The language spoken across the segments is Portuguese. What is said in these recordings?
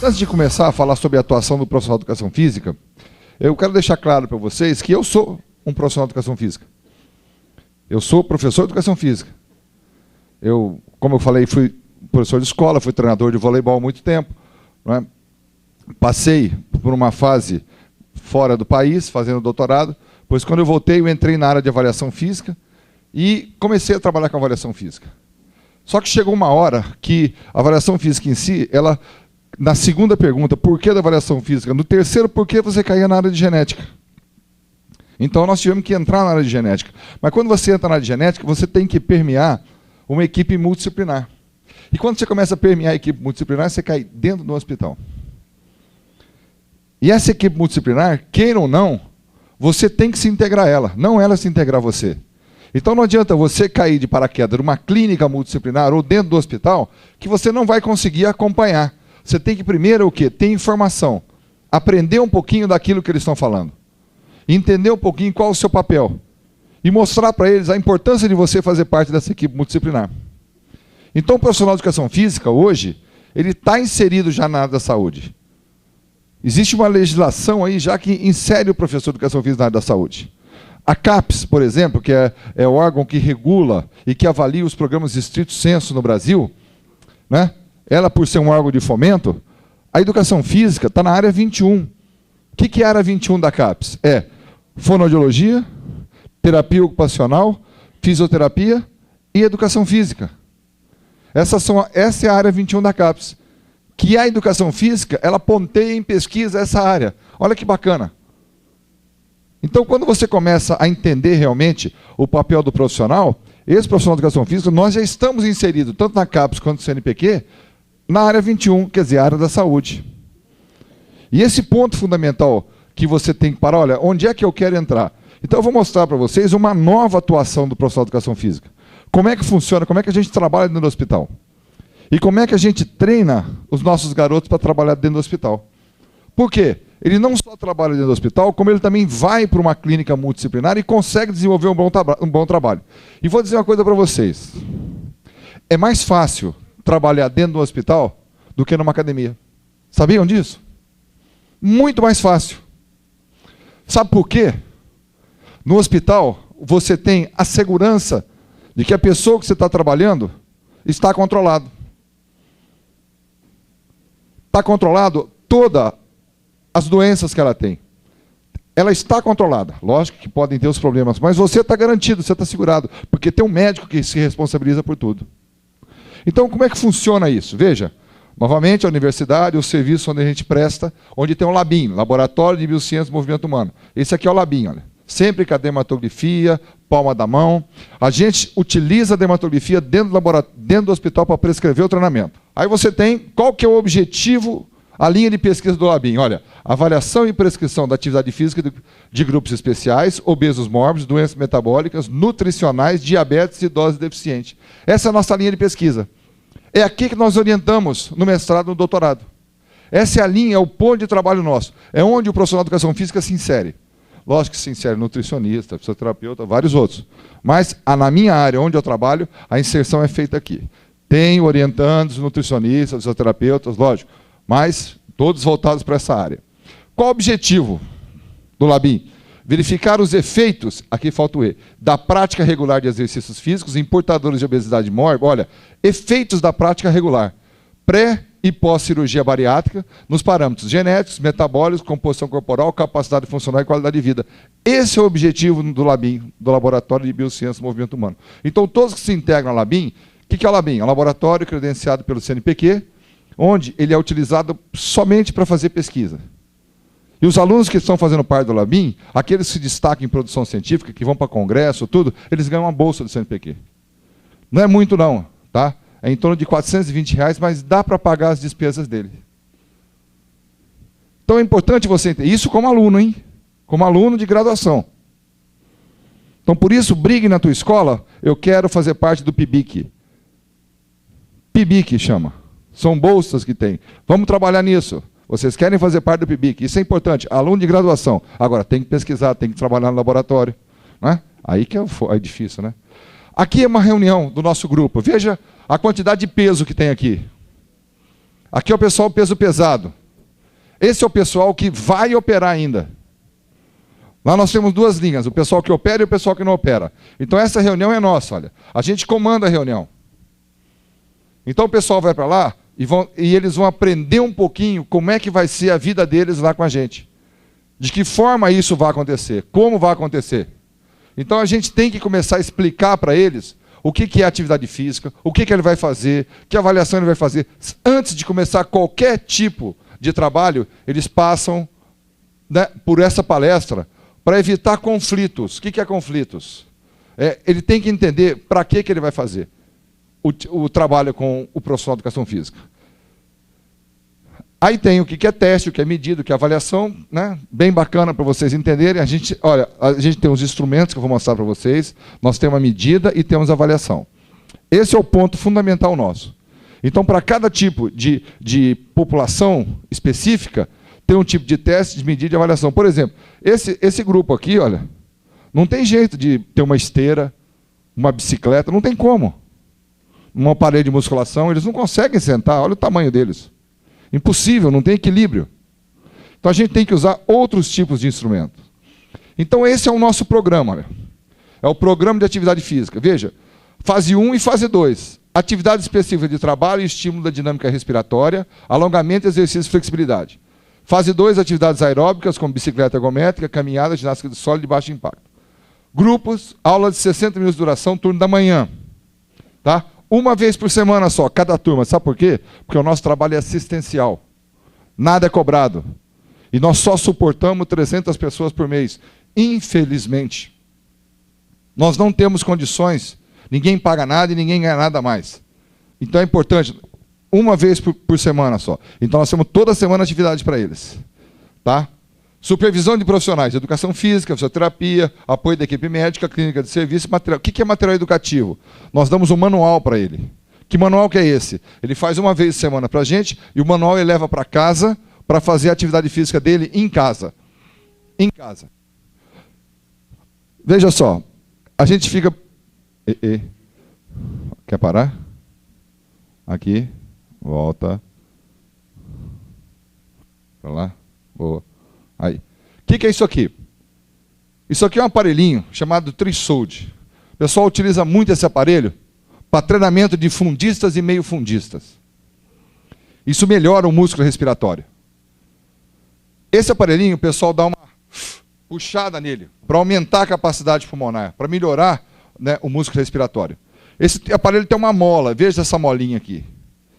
Antes de começar a falar sobre a atuação do profissional de educação física, eu quero deixar claro para vocês que eu sou um profissional de educação física. Eu sou professor de educação física. Eu, como eu falei, fui professor de escola, fui treinador de voleibol há muito tempo, não é? Passei por uma fase fora do país, fazendo doutorado, pois quando eu voltei, eu entrei na área de avaliação física e comecei a trabalhar com avaliação física. Só que chegou uma hora que a avaliação física em si, ela, na segunda pergunta, por que da avaliação física? No terceiro, por que você caía na área de genética? Então nós tivemos que entrar na área de genética. Mas quando você entra na área de genética, você tem que permear uma equipe multidisciplinar. E quando você começa a permear a equipe multidisciplinar, você cai dentro do hospital. E essa equipe multidisciplinar, queira ou não, você tem que se integrar a ela, não ela se integrar a você. Então não adianta você cair de paraquedas numa clínica multidisciplinar ou dentro do hospital, que você não vai conseguir acompanhar. Você tem que primeiro o quê? Ter informação. Aprender um pouquinho daquilo que eles estão falando. Entender um pouquinho qual é o seu papel. E mostrar para eles a importância de você fazer parte dessa equipe multidisciplinar. Então o profissional de educação física, hoje, ele está inserido já na área da saúde. Existe uma legislação aí já que insere o professor de educação física na área da saúde. A CAPES, por exemplo, que é o órgão que regula e que avalia os programas de estrito sensu no Brasil, né? Ela, por ser um órgão de fomento, a educação física está na área 21. O que é a área 21 da CAPES? É fonoaudiologia, terapia ocupacional, fisioterapia e educação física. Essa é a área 21 da CAPES. Que a educação física, ela ponteia em pesquisa essa área. Olha que bacana. Então, quando você começa a entender realmente o papel do profissional, esse profissional de educação física, nós já estamos inseridos, tanto na CAPES quanto no CNPq, na área 21, quer dizer, a área da saúde. E esse ponto fundamental que você tem que parar, olha, onde é que eu quero entrar? Então, eu vou mostrar para vocês uma nova atuação do profissional de educação física. Como é que funciona, como é que a gente trabalha dentro do hospital. E como é que a gente treina os nossos garotos para trabalhar dentro do hospital. Por quê? Ele não só trabalha dentro do hospital, como ele também vai para uma clínica multidisciplinar e consegue desenvolver um bom trabalho. E vou dizer uma coisa para vocês. É mais fácil trabalhar dentro do hospital do que numa academia. Sabiam disso? Muito mais fácil. Sabe por quê? No hospital, você tem a segurança de que a pessoa que você está trabalhando está controlado. Está controlado todas as doenças que ela tem. Ela está controlada. Lógico que podem ter os problemas, mas você está garantido, você está segurado, porque tem um médico que se responsabiliza por tudo. Então, como é que funciona isso? Veja, novamente, a universidade, o serviço onde a gente presta, onde tem um LABIM, Laboratório de Biociências do Movimento Humano. Esse aqui é o LABIM, olha. Sempre com a dermatografia, palma da mão. A gente utiliza a dermatografia dentro do hospital para prescrever o treinamento. Aí você tem, qual que é o objetivo, a linha de pesquisa do LABIM? Olha, avaliação e prescrição da atividade física de grupos especiais, obesos mórbidos, doenças metabólicas, nutricionais, diabetes e idosos deficientes. Essa é a nossa linha de pesquisa. É aqui que nós orientamos no mestrado e no doutorado. Essa é a linha, é o ponto de trabalho nosso. É onde o profissional de educação física se insere. Lógico que se insere nutricionista, fisioterapeuta, vários outros. Mas na minha área, onde eu trabalho, a inserção é feita aqui. Tem orientandos, nutricionistas, fisioterapeutas, lógico, mas todos voltados para essa área. Qual o objetivo do LABIM? Verificar os efeitos, aqui falta o E, da prática regular de exercícios físicos em portadores de obesidade mórbida. Olha, efeitos da prática regular. Pré e pós-cirurgia bariátrica, nos parâmetros genéticos, metabólicos, composição corporal, capacidade funcional e qualidade de vida. Esse é o objetivo do LABIM, do Laboratório de Biociências do Movimento Humano. Então, todos que se integram ao LABIM, o que é o LABIM? É um laboratório credenciado pelo CNPq, onde ele é utilizado somente para fazer pesquisa. E os alunos que estão fazendo parte do LABIM, aqueles que se destacam em produção científica, que vão para congresso, tudo, eles ganham uma bolsa do CNPq. Não é muito não, tá? É em torno de R$420, mas dá para pagar as despesas dele. Então é importante você entender. Isso como aluno, hein? Como aluno de graduação. Então, por isso, brigue na tua escola, eu quero fazer parte do PIBIC. PIBIC chama. São bolsas que tem. Vamos trabalhar nisso. Vocês querem fazer parte do PIBIC. Isso é importante. Aluno de graduação. Agora, tem que pesquisar, tem que trabalhar no laboratório. Né? Aí que é difícil, né? Aqui é uma reunião do nosso grupo. Veja a quantidade de peso que tem aqui. Aqui é o pessoal peso pesado. Esse é o pessoal que vai operar ainda. Lá nós temos duas linhas, o pessoal que opera e o pessoal que não opera. Então essa reunião é nossa, olha. A gente comanda a reunião. Então o pessoal vai para lá e eles vão aprender um pouquinho como é que vai ser a vida deles lá com a gente. De que forma isso vai acontecer, como vai acontecer. Então a gente tem que começar a explicar para eles o que é atividade física, o que ele vai fazer, que avaliação ele vai fazer. Antes de começar qualquer tipo de trabalho, eles passam, né, por essa palestra para evitar conflitos. O que é conflitos? Ele tem que entender para que ele vai fazer o trabalho com o profissional de educação física. Aí tem o que é teste, o que é medida, o que é avaliação, né? Bem bacana para vocês entenderem. A gente tem os instrumentos que eu vou mostrar para vocês, nós temos a medida e temos a avaliação. Esse é o ponto fundamental nosso. Então, para cada tipo de população específica, tem um tipo de teste, de medida e avaliação. Por exemplo, esse grupo aqui, olha, não tem jeito de ter uma esteira, uma bicicleta, não tem como. Um aparelho de musculação, eles não conseguem sentar, olha o tamanho deles. Impossível, não tem equilíbrio. Então a gente tem que usar outros tipos de instrumentos. Então esse é o nosso programa. Olha. É o programa de atividade física. Veja, fase 1 e fase 2. Atividade específica de trabalho e estímulo da dinâmica respiratória, alongamento, exercício e flexibilidade. Fase 2, atividades aeróbicas, como bicicleta ergométrica, caminhada, ginástica de solo de baixo impacto. Grupos, aula de 60 minutos de duração, turno da manhã. Tá? Uma vez por semana só, cada turma. Sabe por quê? Porque o nosso trabalho é assistencial. Nada é cobrado. E nós só suportamos 300 pessoas por mês. Infelizmente. Nós não temos condições. Ninguém paga nada e ninguém ganha nada a mais. Então é importante, uma vez por semana só. Então nós temos toda semana atividade para eles. Tá? Supervisão de profissionais, educação física, fisioterapia, apoio da equipe médica, clínica de serviço, material. O que é material educativo? Nós damos um manual para ele. Que manual que é esse? Ele faz uma vez por semana para a gente e o manual ele leva para casa para fazer a atividade física dele em casa. Em casa. Veja só, a gente fica... Quer parar? Aqui, volta. Para lá, boa. Aí. O que é isso aqui? Isso aqui é um aparelhinho chamado Trisold. O pessoal utiliza muito esse aparelho para treinamento de fundistas e meio fundistas. Isso melhora o músculo respiratório. Esse aparelhinho, o pessoal dá uma puxada nele para aumentar a capacidade pulmonar, para melhorar, né, o músculo respiratório. Esse aparelho tem uma mola, veja essa molinha aqui.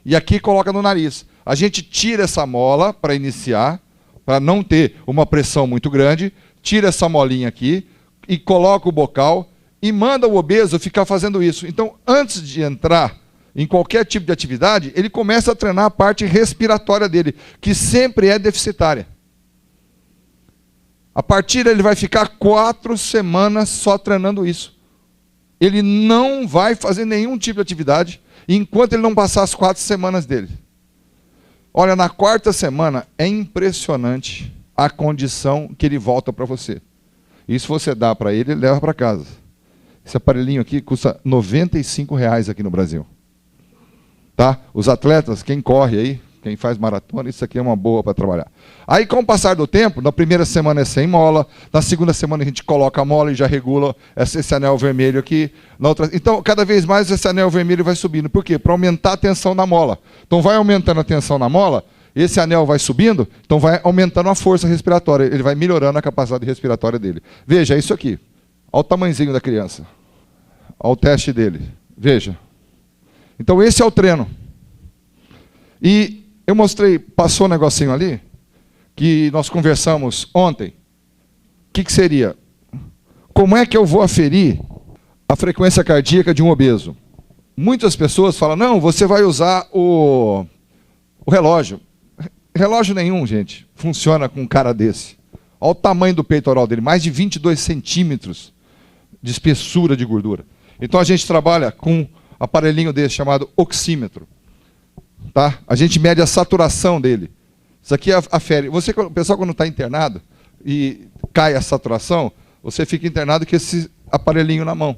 E aqui coloca no nariz. A gente tira essa mola para iniciar, para não ter uma pressão muito grande, tira essa molinha aqui e coloca o bocal e manda o obeso ficar fazendo isso. Então, antes de entrar em qualquer tipo de atividade, ele começa a treinar a parte respiratória dele, que sempre é deficitária. A partir ele vai ficar 4 semanas só treinando isso. Ele não vai fazer nenhum tipo de atividade enquanto ele não passar as 4 semanas dele. Olha, na 4ª semana é impressionante a condição que ele volta para você. Isso você dá para ele, ele leva para casa. Esse aparelhinho aqui custa R$ 95,00 aqui no Brasil. Tá? Os atletas, quem corre aí, quem faz maratona, isso aqui é uma boa para trabalhar. Aí, com o passar do tempo, na primeira semana é sem mola, na segunda semana a gente coloca a mola e já regula esse anel vermelho aqui. Na outra... Então, cada vez mais esse anel vermelho vai subindo. Por quê? Para aumentar a tensão na mola. Então, vai aumentando a tensão na mola, esse anel vai subindo, então vai aumentando a força respiratória, ele vai melhorando a capacidade respiratória dele. Veja, é isso aqui. Olha o tamanhozinho da criança. Olha o teste dele. Veja. Então, esse é o treino. E eu mostrei, passou um negocinho ali, que nós conversamos ontem. O que seria? Como é que eu vou aferir a frequência cardíaca de um obeso? Muitas pessoas falam, não, você vai usar o relógio. Relógio nenhum, gente, funciona com um cara desse. Olha o tamanho do peitoral dele, mais de 22 centímetros de espessura de gordura. Então a gente trabalha com um aparelhinho desse chamado oxímetro. Tá? A gente mede a saturação dele. Isso aqui afere. O pessoal, quando está internado e cai a saturação, você fica internado com esse aparelhinho na mão.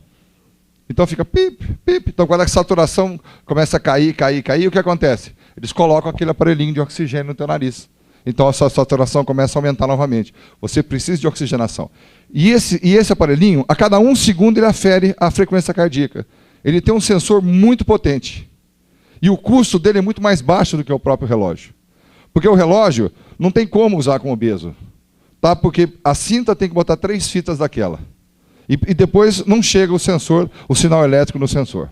Então fica pip, pip. Então quando a saturação começa a cair, o que acontece? Eles colocam aquele aparelhinho de oxigênio no teu nariz. Então a sua saturação começa a aumentar novamente. Você precisa de oxigenação. E esse aparelhinho, a cada 1 segundo, ele afere a frequência cardíaca. Ele tem um sensor muito potente. E o custo dele é muito mais baixo do que o próprio relógio. Porque o relógio não tem como usar com obeso. Tá? Porque a cinta tem que botar 3 fitas daquela. E depois não chega o sensor, o sinal elétrico no sensor.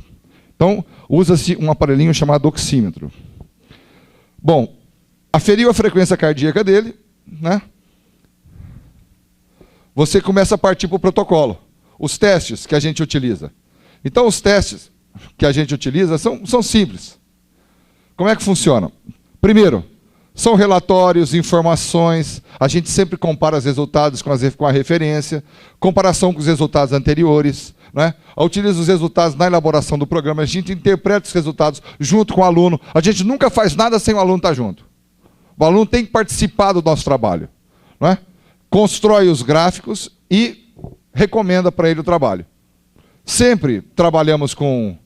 Então, usa-se um aparelhinho chamado oxímetro. Bom, aferiu a frequência cardíaca dele, né? Você começa a partir para o protocolo. Os testes que a gente utiliza. Então, os testes que a gente utiliza são simples. Como é que funciona? Primeiro, são relatórios, informações, a gente sempre compara os resultados com a referência, comparação com os resultados anteriores, né? Utiliza os resultados na elaboração do programa, a gente interpreta os resultados junto com o aluno, a gente nunca faz nada sem o aluno estar junto. O aluno tem que participar do nosso trabalho, né? Constrói os gráficos e recomenda para ele o trabalho. Sempre trabalhamos com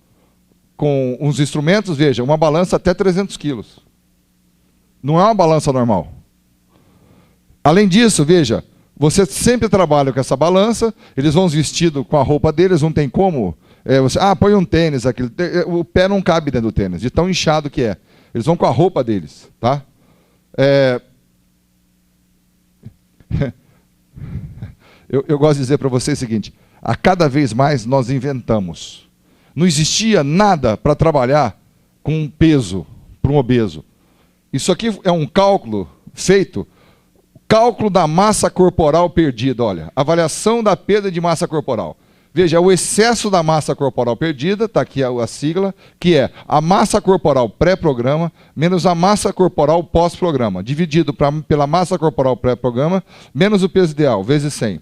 uns instrumentos, veja, uma balança até 300 quilos. Não é uma balança normal. Além disso, veja, você sempre trabalha com essa balança, eles vão vestidos com a roupa deles, não tem como. Põe um tênis, o pé não cabe dentro do tênis, de tão inchado que é. Eles vão com a roupa deles. Tá? Eu gosto de dizer para vocês o seguinte, a cada vez mais nós inventamos. Não existia nada para trabalhar com um peso para um obeso. Isso aqui é um cálculo feito, cálculo da massa corporal perdida. Olha, avaliação da perda de massa corporal. Veja, o excesso da massa corporal perdida, está aqui a sigla, que é a massa corporal pré-programa menos a massa corporal pós-programa, dividido pela massa corporal pré-programa menos o peso ideal, vezes 100.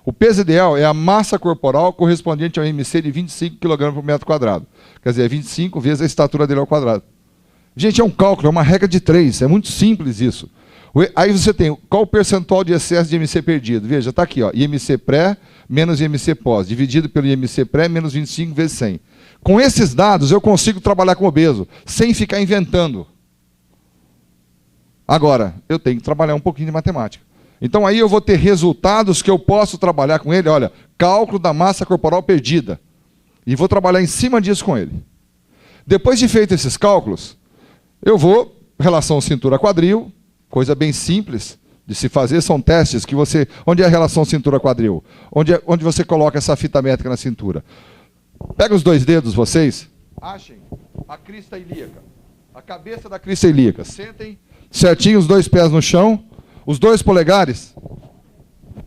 O peso ideal é a massa corporal correspondente ao MC de 25 kg por metro quadrado. Quer dizer, é 25 vezes a estatura dele ao quadrado. Gente, é um cálculo, é uma regra de 3, é muito simples isso. Aí você tem qual o percentual de excesso de IMC perdido. Veja, está aqui, ó, IMC pré menos IMC pós, dividido pelo IMC pré menos 25 vezes 100. Com esses dados, eu consigo trabalhar com obeso, sem ficar inventando. Agora, eu tenho que trabalhar um pouquinho de matemática. Então aí eu vou ter resultados que eu posso trabalhar com ele, olha, cálculo da massa corporal perdida. E vou trabalhar em cima disso com ele. Depois de feito esses cálculos, eu vou, relação cintura-quadril, coisa bem simples de se fazer, são testes que você... Onde é a relação cintura-quadril? Onde você coloca essa fita métrica na cintura? Pega os 2 dedos, vocês, achem a crista ilíaca, a cabeça da crista ilíaca. Sentem certinho os 2 pés no chão, os 2 polegares,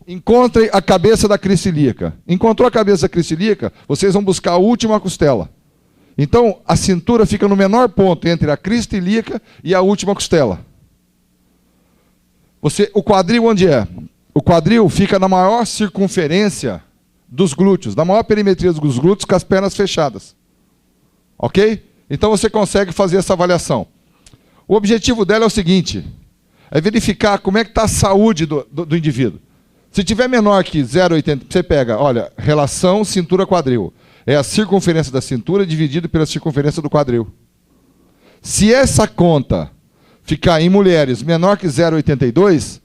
encontrem a cabeça da crista ilíaca. Encontrou a cabeça da crista ilíaca, vocês vão buscar a última costela. Então, a cintura fica no menor ponto entre a crista ilíaca e a última costela. O quadril onde é? O quadril fica na maior circunferência dos glúteos, na maior perimetria dos glúteos, com as pernas fechadas. Ok? Então você consegue fazer essa avaliação. O objetivo dela é o seguinte, é verificar como é que está a saúde do indivíduo. Se tiver menor que 0,80, você pega, olha, relação cintura-quadril. É a circunferência da cintura dividida pela circunferência do quadril. Se essa conta ficar em mulheres menor que 0,82,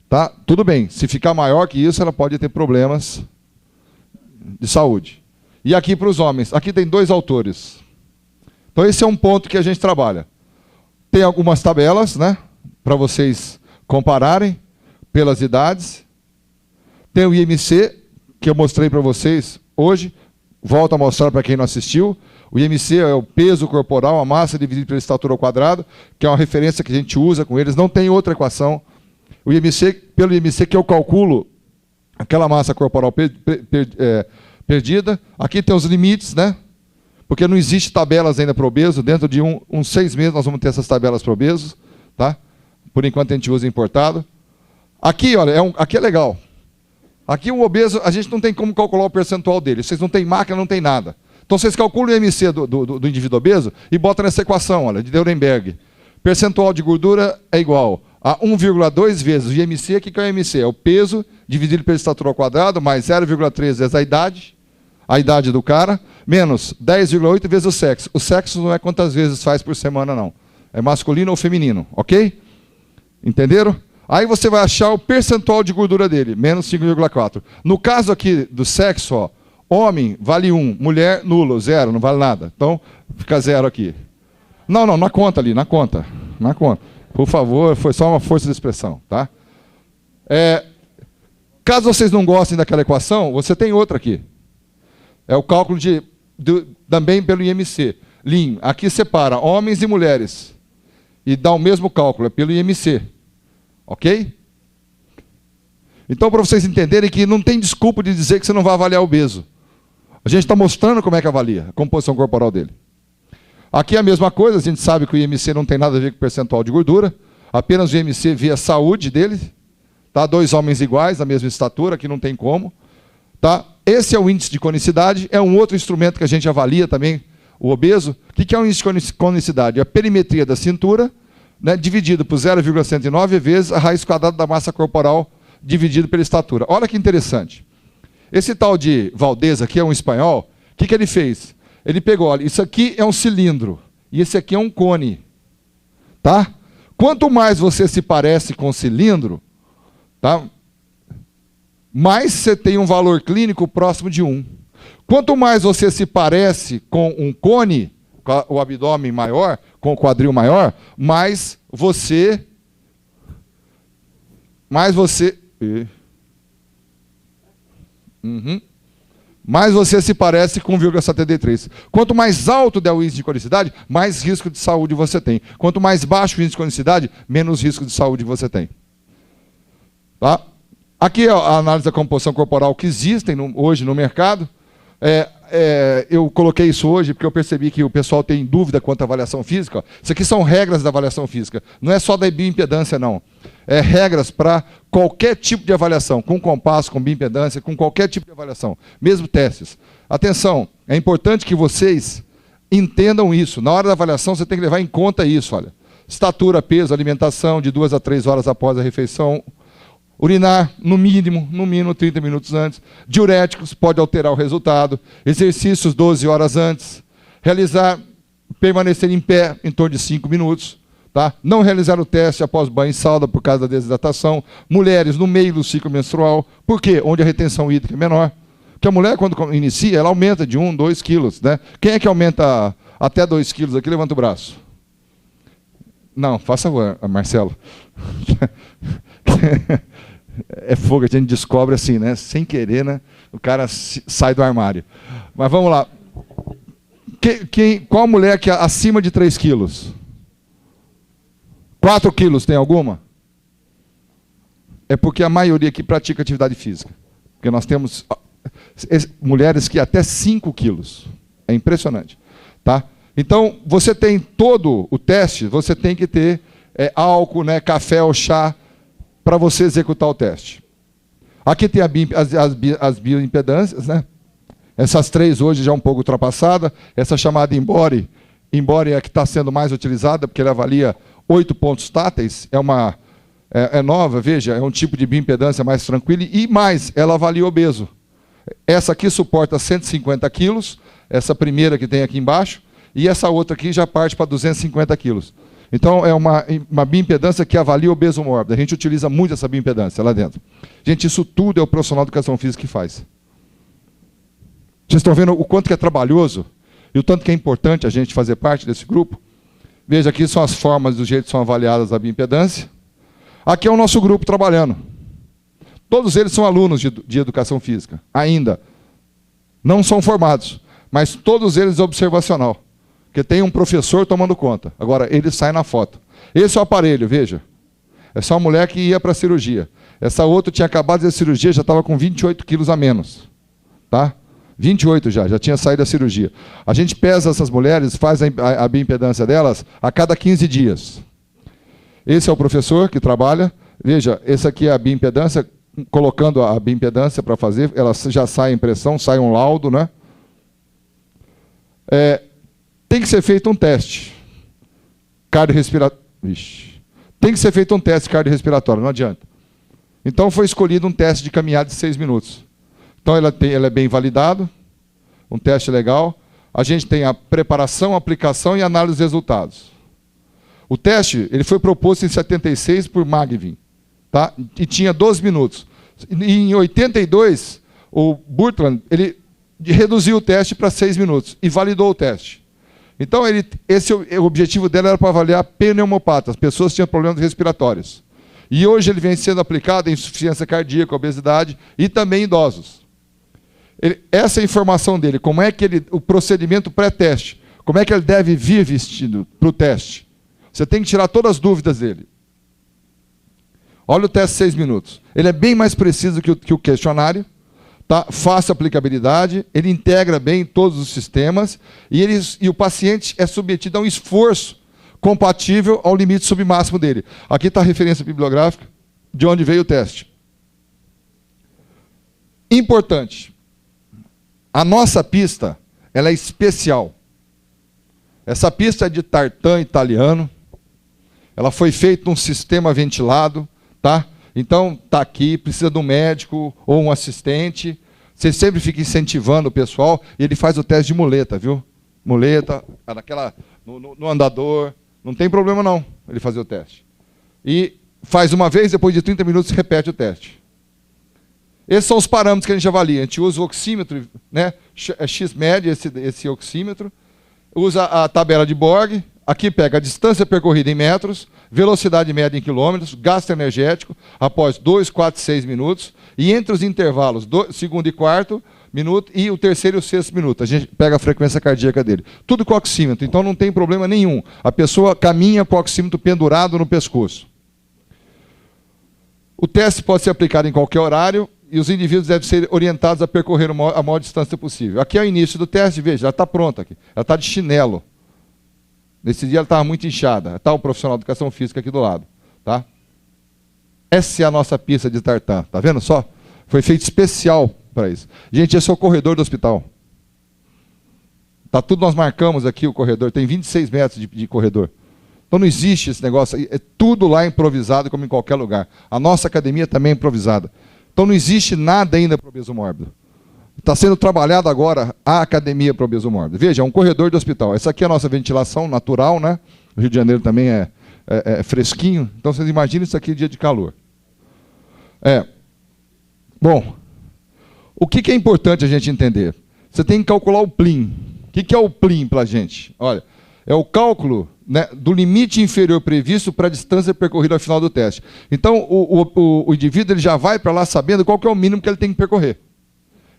tá? Tudo bem. Se ficar maior que isso, ela pode ter problemas de saúde. E aqui para os homens, aqui tem 2 autores. Então esse é um ponto que a gente trabalha. Tem algumas tabelas, né, para vocês compararem pelas idades. Tem o IMC, que eu mostrei para vocês hoje. Volto a mostrar para quem não assistiu. O IMC é o peso corporal, a massa dividida pela estatura ao quadrado, que é uma referência que a gente usa com eles. Não tem outra equação. O IMC, pelo IMC que eu calculo aquela massa corporal perdida. Aqui tem os limites, né? Porque não existe tabelas ainda para obeso. Dentro de uns 6 meses nós vamos ter essas tabelas para obesos. Tá? Por enquanto a gente usa importado. Aqui, olha, aqui é legal. Aqui o obeso, a gente não tem como calcular o percentual dele. Vocês não têm máquina, não tem nada. Então vocês calculam o IMC do indivíduo obeso e botam nessa equação, olha, de Nuremberg. Percentual de gordura é igual a 1,2 vezes o IMC. O que é o IMC? É o peso dividido pela estatura ao quadrado, mais 0,3 vezes a idade. a idade do cara, menos 10,8 vezes o sexo. O sexo não é quantas vezes faz por semana, não. É masculino ou feminino, ok? Entenderam? Aí você vai achar o percentual de gordura dele, menos 5,4. No caso aqui do sexo, ó, homem vale 1, mulher nulo, 0, não vale nada. Então, fica 0 aqui. Não, na conta ali, na conta. Na conta. Por favor, foi só uma força de expressão, tá? Caso vocês não gostem daquela equação, você tem outra aqui. É o cálculo também pelo IMC. Lean. Aqui separa homens e mulheres. E dá o mesmo cálculo, é pelo IMC. Ok? Então, para vocês entenderem que não tem desculpa de dizer que você não vai avaliar o obeso. A gente está mostrando como é que avalia a composição corporal dele. Aqui é a mesma coisa, a gente sabe que o IMC não tem nada a ver com percentual de gordura, apenas o IMC vê a saúde dele. Tá? 2 homens iguais, da mesma estatura, aqui não tem como. Tá? Esse é o índice de conicidade, é um outro instrumento que a gente avalia também, o obeso. O que é o índice de conicidade? É a perimetria da cintura, né, dividido por 0,109 vezes a raiz quadrada da massa corporal, dividido pela estatura. Olha que interessante. Esse tal de Valdez aqui é um espanhol. O que ele fez? Ele pegou, olha, isso aqui é um cilindro, e esse aqui é um cone. Tá? Quanto mais você se parece com o cilindro, tá? Mais você tem um valor clínico próximo de 1. Quanto mais você se parece com um cone, com o abdômen maior, com o quadril maior, mais você se parece com 1,73. Quanto mais alto der o índice de conicidade, mais risco de saúde você tem. Quanto mais baixo o índice de conicidade, menos risco de saúde você tem. Tá? Aqui é a análise da composição corporal que existem hoje no mercado. Eu coloquei isso hoje porque eu percebi que o pessoal tem dúvida quanto à avaliação física. Isso aqui são regras da avaliação física. Não é só da bioimpedância, não. É regras para qualquer tipo de avaliação, com compasso, com bioimpedância, com qualquer tipo de avaliação. Mesmo testes. Atenção, é importante que vocês entendam isso. Na hora da avaliação, você tem que levar em conta isso. Olha. Estatura, peso, alimentação, de 2 a 3 horas após a refeição. Urinar, no mínimo 30 minutos antes. Diuréticos, pode alterar o resultado. Exercícios 12 horas antes. Permanecer em pé em torno de 5 minutos. Tá? Não realizar o teste após banho e salda por causa da desidratação. Mulheres no meio do ciclo menstrual. Por quê? Onde a retenção hídrica é menor. Porque a mulher, quando inicia, ela aumenta de 1, 2 quilos. Né? Quem é que aumenta até 2 quilos aqui? Levanta o braço. Não, faça favor, Marcelo. É fogo, a gente descobre assim, né? Sem querer, né? O cara sai do armário. Mas vamos lá. Qual mulher que é acima de 3 quilos? 4 quilos, tem alguma? É porque a maioria aqui pratica atividade física. Porque nós temos mulheres que até 5 quilos. É impressionante. Tá? Então, você tem todo o teste, você tem que ter álcool, né, café ou chá, para você executar o teste. Aqui tem as bioimpedâncias, né? Essas 3 hoje já um pouco ultrapassada. Essa chamada Embody é a que está sendo mais utilizada, porque ela avalia 8 pontos táteis, é nova, veja, é um tipo de bioimpedância mais tranquila, e mais, ela avalia obeso. Essa aqui suporta 150 quilos, essa primeira que tem aqui embaixo, e essa outra aqui já parte para 250 quilos. Então, é uma bioimpedância que avalia o obeso mórbido. A gente utiliza muito essa bioimpedância lá dentro. Gente, isso tudo é o profissional de educação física que faz. Vocês estão vendo o quanto que é trabalhoso e o tanto que é importante a gente fazer parte desse grupo? Veja, aqui são as formas do jeito que são avaliadas a bioimpedância. Aqui é o nosso grupo trabalhando. Todos eles são alunos de educação física, ainda. Não são formados, mas todos eles observacional. Porque tem um professor tomando conta. Agora, ele sai na foto. Esse é o aparelho, veja. Essa é uma mulher que ia para a cirurgia. Essa outra tinha acabado de fazer a cirurgia, já estava com 28 quilos a menos. Tá? 28 já tinha saído da cirurgia. A gente pesa essas mulheres, faz a bioimpedância delas a cada 15 dias. Esse é o professor que trabalha. Veja, esse aqui é a bioimpedância, colocando a bioimpedância para fazer, ela já sai a impressão, sai um laudo, né? Tem que ser feito um teste cardiorrespiratório. Tem que ser feito um teste cardiorrespiratório, não adianta. Então foi escolhido um teste de caminhada de 6 minutos. Então ele é bem validado. um teste legal. A gente tem a preparação, aplicação e análise dos resultados. O teste ele foi proposto em 76 por Magvin, tá? E tinha 12 minutos. E em 82, o Burtland ele reduziu o teste para 6 minutos e validou o teste. Então, o objetivo dele era para avaliar pneumopatas, pessoas que tinham problemas respiratórios. E hoje ele vem sendo aplicado em insuficiência cardíaca, obesidade e também idosos. Essa informação dele, como é que o procedimento pré-teste, como é que ele deve vir vestido para o teste. Você tem que tirar todas as dúvidas dele. Olha o teste 6 minutos. Ele é bem mais preciso que o questionário, tá? Fácil aplicabilidade, ele integra bem todos os sistemas e o paciente é submetido a um esforço compatível ao limite submáximo dele. Aqui está a referência bibliográfica de onde veio o teste. Importante. A nossa pista ela é especial. Essa pista é de tartan italiano. Ela foi feita num sistema ventilado, tá? Então, está aqui, precisa de um médico ou um assistente. Você sempre fica incentivando o pessoal e ele faz o teste de muleta, viu? Muleta, no andador. Não tem problema não ele fazer o teste. E faz uma vez, depois de 30 minutos, repete o teste. Esses são os parâmetros que a gente avalia. A gente usa o oxímetro, né? X-média, esse oxímetro. Usa a tabela de Borg. Aqui pega a distância percorrida em metros, velocidade média em quilômetros, gasto energético após 2, 4, 6 minutos. E entre os intervalos, segundo e quarto minuto, e o terceiro e o sexto minuto. A gente pega a frequência cardíaca dele. Tudo com oxímetro, então não tem problema nenhum. A pessoa caminha com o oxímetro pendurado no pescoço. O teste pode ser aplicado em qualquer horário e os indivíduos devem ser orientados a percorrer a maior distância possível. Aqui é o início do teste, veja, ela está pronta aqui. Ela está de chinelo. Nesse dia ela estava muito inchada. Está o profissional de educação física aqui do lado. Tá? Essa é a nossa pista de tartan. Está vendo só? Foi feito especial para isso. Gente, esse é o corredor do hospital. Tá tudo, nós marcamos aqui o corredor. Tem 26 metros de corredor. Então não existe esse negócio. É tudo lá improvisado, como em qualquer lugar. A nossa academia também é improvisada. Então não existe nada ainda para o obeso mórbido. Está sendo trabalhado agora a academia para o obeso mórbido. Veja, é um corredor do hospital. Essa aqui é a nossa ventilação natural, né? O Rio de Janeiro também é fresquinho. Então vocês imaginem isso aqui dia de calor. Bom, o que é importante a gente entender? Você tem que calcular o PLIM. O que é o PLIM para a gente? Olha, é o cálculo, né, do limite inferior previsto para a distância percorrida ao final do teste. Então, o indivíduo ele já vai para lá sabendo qual que é o mínimo que ele tem que percorrer.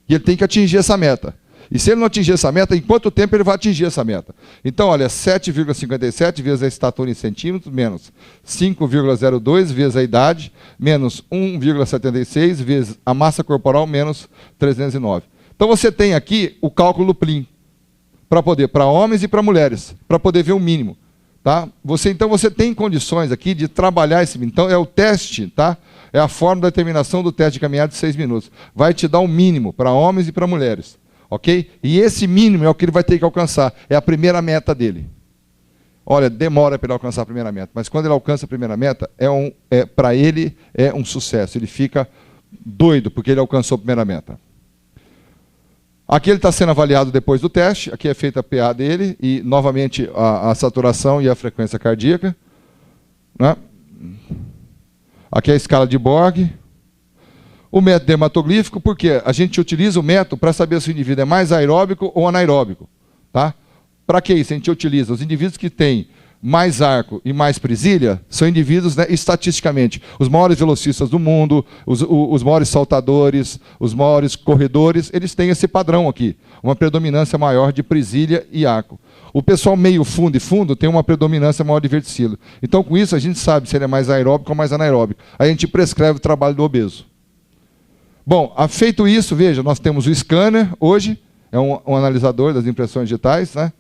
E ele tem que atingir essa meta. E se ele não atingir essa meta, em quanto tempo ele vai atingir essa meta? Então, olha, 7,57 vezes a estatura em centímetros, menos 5,02 vezes a idade, menos 1,76 vezes a massa corporal, menos 309. Então, você tem aqui o cálculo do PLIM, para homens e para mulheres, para poder ver o mínimo. Tá? Então, você tem condições aqui de trabalhar esse mínimo. Então, é o teste, tá? É a forma da determinação do teste de caminhada de 6 minutos. Vai te dar um mínimo para homens e para mulheres. Ok? E esse mínimo é o que ele vai ter que alcançar. É a primeira meta dele. Olha, demora para ele alcançar a primeira meta. Mas quando ele alcança a primeira meta, para ele é um sucesso. Ele fica doido porque ele alcançou a primeira meta. Aqui ele está sendo avaliado depois do teste. Aqui é feita a PA dele. E, novamente, a saturação e a frequência cardíaca. Né? Aqui é a escala de Borg. O método dermatoglífico, porque a gente utiliza o método para saber se o indivíduo é mais aeróbico ou anaeróbico. Tá? Para que isso? A gente utiliza os indivíduos que têm mais arco e mais presilha, são indivíduos, né, estatisticamente, os maiores velocistas do mundo, os maiores saltadores, os maiores corredores, eles têm esse padrão aqui, uma predominância maior de presilha e arco. O pessoal meio fundo e fundo tem uma predominância maior de verticilo. Então, com isso, a gente sabe se ele é mais aeróbico ou mais anaeróbico. Aí a gente prescreve o trabalho do obeso. Bom, feito isso, veja, nós temos o scanner, hoje, é um analisador das impressões digitais, né?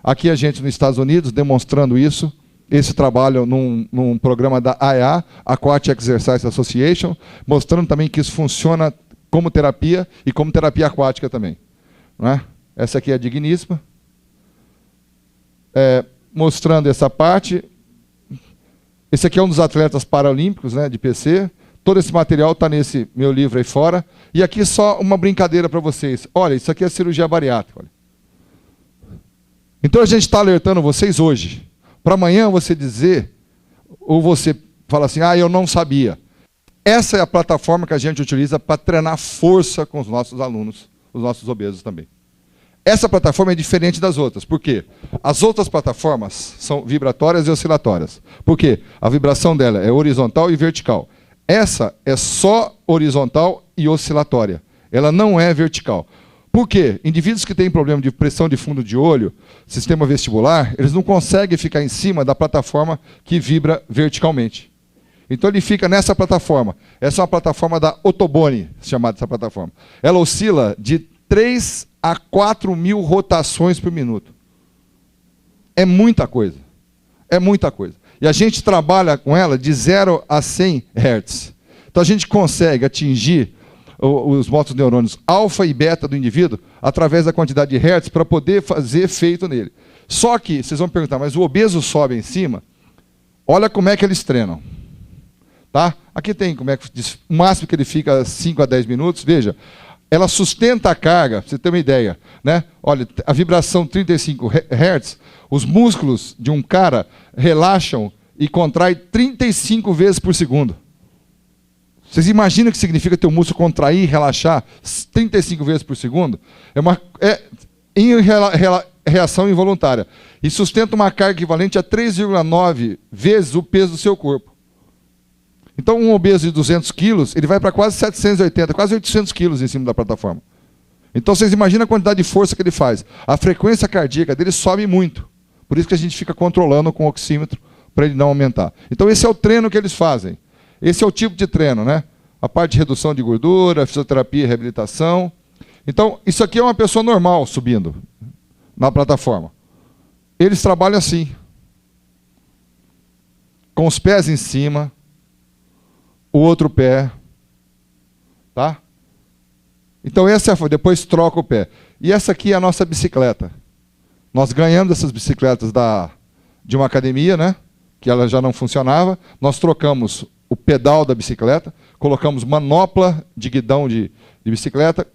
Aqui a gente nos Estados Unidos demonstrando isso, esse trabalho num programa da AEA, Aquatic Exercise Association, mostrando também que isso funciona como terapia e como terapia aquática também. Não é? Essa aqui é a digníssima. Mostrando essa parte. Esse aqui é um dos atletas paralímpicos, né, de PC. Todo esse material está nesse meu livro aí fora. E aqui só uma brincadeira para vocês. Olha, isso aqui é cirurgia bariátrica. Olha. Então a gente está alertando vocês hoje. Para amanhã você dizer, ou você fala assim, eu não sabia. Essa é a plataforma que a gente utiliza para treinar força com os nossos alunos, os nossos obesos também. Essa plataforma é diferente das outras. Por quê? As outras plataformas são vibratórias e oscilatórias. Por quê? A vibração dela é horizontal e vertical. Essa é só horizontal e oscilatória. Ela não é vertical. Por quê? Indivíduos que têm problema de pressão de fundo de olho, sistema vestibular, eles não conseguem ficar em cima da plataforma que vibra verticalmente. Então ele fica nessa plataforma. Essa é uma plataforma da Ottoboni, chamada essa plataforma. Ela oscila de 3 a 4 mil rotações por minuto. É muita coisa. É muita coisa. E a gente trabalha com ela de 0 a 100 Hz. Então a gente consegue atingir os motos neurônios alfa e beta do indivíduo através da quantidade de Hertz para poder fazer efeito nele. Só que, vocês vão perguntar, mas o obeso sobe em cima? Olha como é que eles treinam. Tá? Aqui tem como é que o máximo que ele fica 5 a 10 minutos. Veja, ela sustenta a carga, para você ter uma ideia. Né? Olha, a vibração 35 Hz, os músculos de um cara relaxam e contraem 35 vezes por segundo. Vocês imaginam o que significa ter o músculo contrair e relaxar 35 vezes por segundo? Em reação involuntária. E sustenta uma carga equivalente a 3,9 vezes o peso do seu corpo. Então, um obeso de 200 quilos, ele vai para quase 780, quase 800 quilos em cima da plataforma. Então, vocês imaginam a quantidade de força que ele faz. A frequência cardíaca dele sobe muito. Por isso que a gente fica controlando com o oxímetro para ele não aumentar. Então, esse é o treino que eles fazem. Esse é o tipo de treino, né? A parte de redução de gordura, fisioterapia e reabilitação. Então, isso aqui é uma pessoa normal subindo na plataforma. Eles trabalham assim. Com os pés em cima, o outro pé. Tá? Então, depois troca o pé. E essa aqui é a nossa bicicleta. Nós ganhamos essas bicicletas de uma academia, né? Que ela já não funcionava. Nós trocamos o pedal da bicicleta, colocamos manopla de guidão de bicicleta,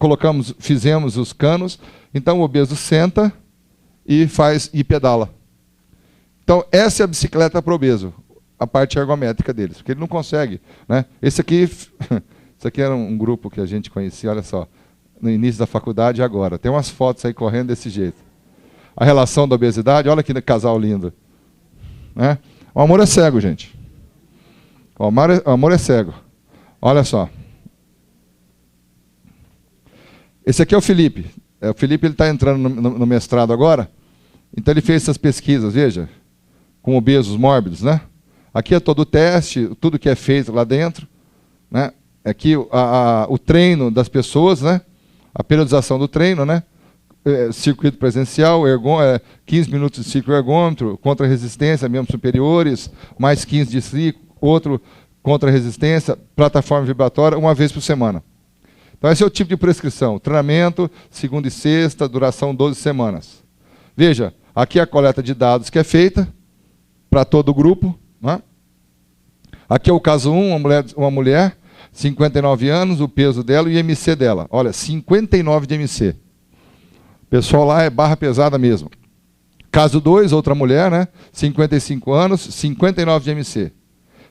fizemos os canos, então o obeso senta e pedala. Então essa é a bicicleta para o obeso, a parte ergométrica deles, porque ele não consegue. Né? Esse aqui era um grupo que a gente conhecia, olha só, no início da faculdade e agora. Tem umas fotos aí correndo desse jeito. A relação da obesidade, olha que casal lindo. Né? O amor é cego, gente. O amor é cego. Olha só. Esse aqui é o Felipe. O Felipe está entrando no mestrado agora. Então ele fez essas pesquisas, veja, com obesos mórbidos. Né? Aqui é todo o teste, tudo que é feito lá dentro. Né? Aqui o treino das pessoas, né? A periodização do treino, né? Circuito presencial, 15 minutos de ciclo ergômetro, contra-resistência, membros superiores, mais 15 de ciclo, outro contra-resistência, plataforma vibratória, uma vez por semana. Então esse é o tipo de prescrição. Treinamento, segunda e sexta, duração 12 semanas. Veja, aqui é a coleta de dados que é feita para todo o grupo. Né? Aqui é o caso 1, uma mulher, 59 anos, o peso dela e o IMC dela. Olha, 59 de IMC. O pessoal lá é barra pesada mesmo. Caso 2, outra mulher, né? 55 anos, 59 de IMC.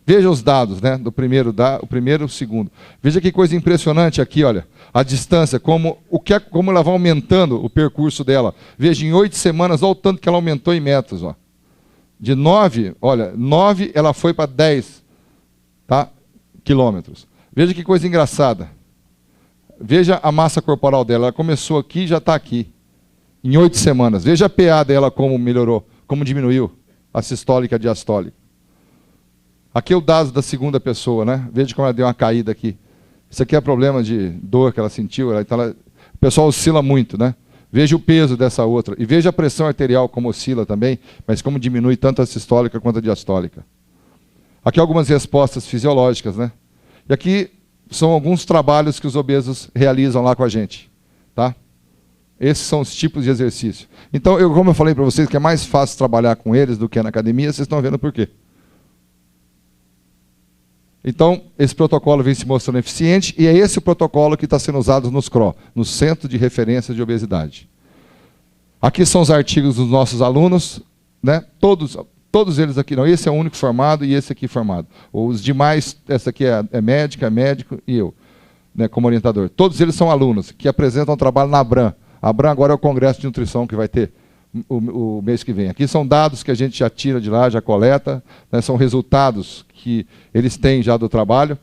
Veja os dados, né? O primeiro e o segundo. Veja que coisa impressionante aqui, olha. A distância, como ela vai aumentando o percurso dela. Veja, em 8 semanas, olha o tanto que ela aumentou em metros. Ó. De 9, olha, 9 ela foi para 10 quilômetros. Veja que coisa engraçada. Veja a massa corporal dela. Ela começou aqui e já está aqui. Em 8 semanas. Veja a PA dela como melhorou, como diminuiu. A sistólica e a diastólica. Aqui é o dado da segunda pessoa, né? Veja como ela deu uma caída aqui. Isso aqui é problema de dor que ela sentiu. Então o pessoal oscila muito, né? Veja o peso dessa outra. E veja a pressão arterial como oscila também, mas como diminui tanto a sistólica quanto a diastólica. Aqui algumas respostas fisiológicas, né? E aqui são alguns trabalhos que os obesos realizam lá com a gente. Tá? Esses são os tipos de exercício. Então, como eu falei para vocês que é mais fácil trabalhar com eles do que na academia, vocês estão vendo por quê. Então, esse protocolo vem se mostrando eficiente e é esse o protocolo que está sendo usado nos CRO, no Centro de Referência de Obesidade. Aqui são os artigos dos nossos alunos, né? Todos eles aqui, não, esse é o único formado e esse aqui formado. Os demais, essa aqui é médica, é médico e eu, né, como orientador. Todos eles são alunos que apresentam trabalho na ABRAM. A ABRAM agora é o Congresso de Nutrição que vai ter o mês que vem. Aqui são dados que a gente já tira de lá, já coleta, né, são resultados que eles têm já do trabalho.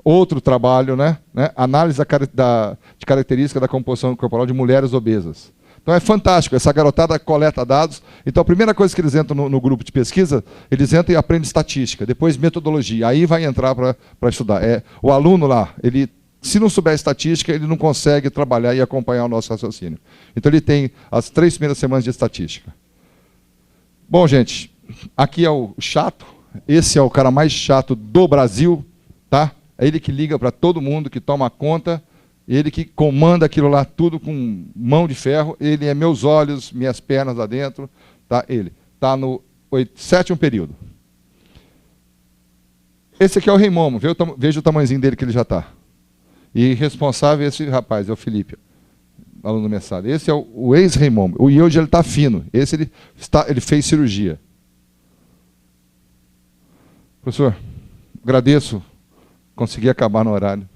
Outro trabalho, né, análise de característica da composição corporal de mulheres obesas. Então é fantástico, essa garotada coleta dados. Então a primeira coisa que eles entram no grupo de pesquisa, eles entram e aprendem estatística, depois metodologia, aí vai entrar para estudar. O aluno lá, ele, se não souber estatística, ele não consegue trabalhar e acompanhar o nosso raciocínio. Então ele tem as 3 primeiras semanas de estatística. Bom, gente, aqui é o chato, esse é o cara mais chato do Brasil, tá? É ele que liga para todo mundo, que toma conta, ele que comanda aquilo lá tudo com mão de ferro, ele é meus olhos, minhas pernas lá dentro, tá? Ele está no 7º período. Esse aqui é o Rei Momo, veja o tamanhozinho dele que ele já está. E responsável esse rapaz, é o Felipe, aluno do mestrado. Esse é o ex-Rei Momo. E hoje ele está fino, esse ele fez cirurgia. Professor, agradeço, consegui acabar no horário.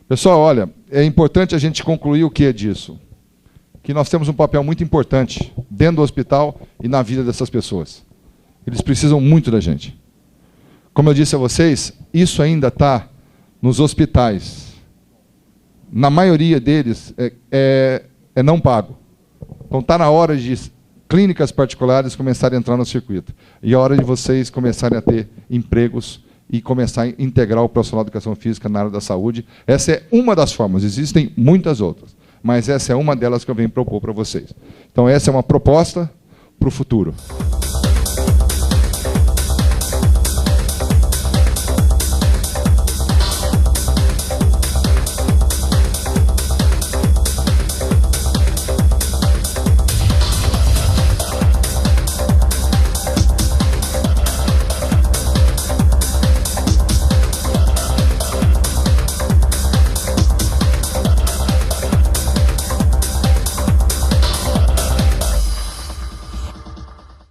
Pessoal, olha, é importante a gente concluir o que é disso. Que nós temos um papel muito importante dentro do hospital e na vida dessas pessoas. Eles precisam muito da gente. Como eu disse a vocês, isso ainda está nos hospitais. Na maioria deles é não pago. Então está na hora de clínicas particulares começarem a entrar no circuito. E é hora de vocês começarem a ter empregos e começar a integrar o profissional de educação física na área da saúde. Essa é uma das formas, existem muitas outras, mas essa é uma delas que eu venho propor para vocês. Então essa é uma proposta para o futuro.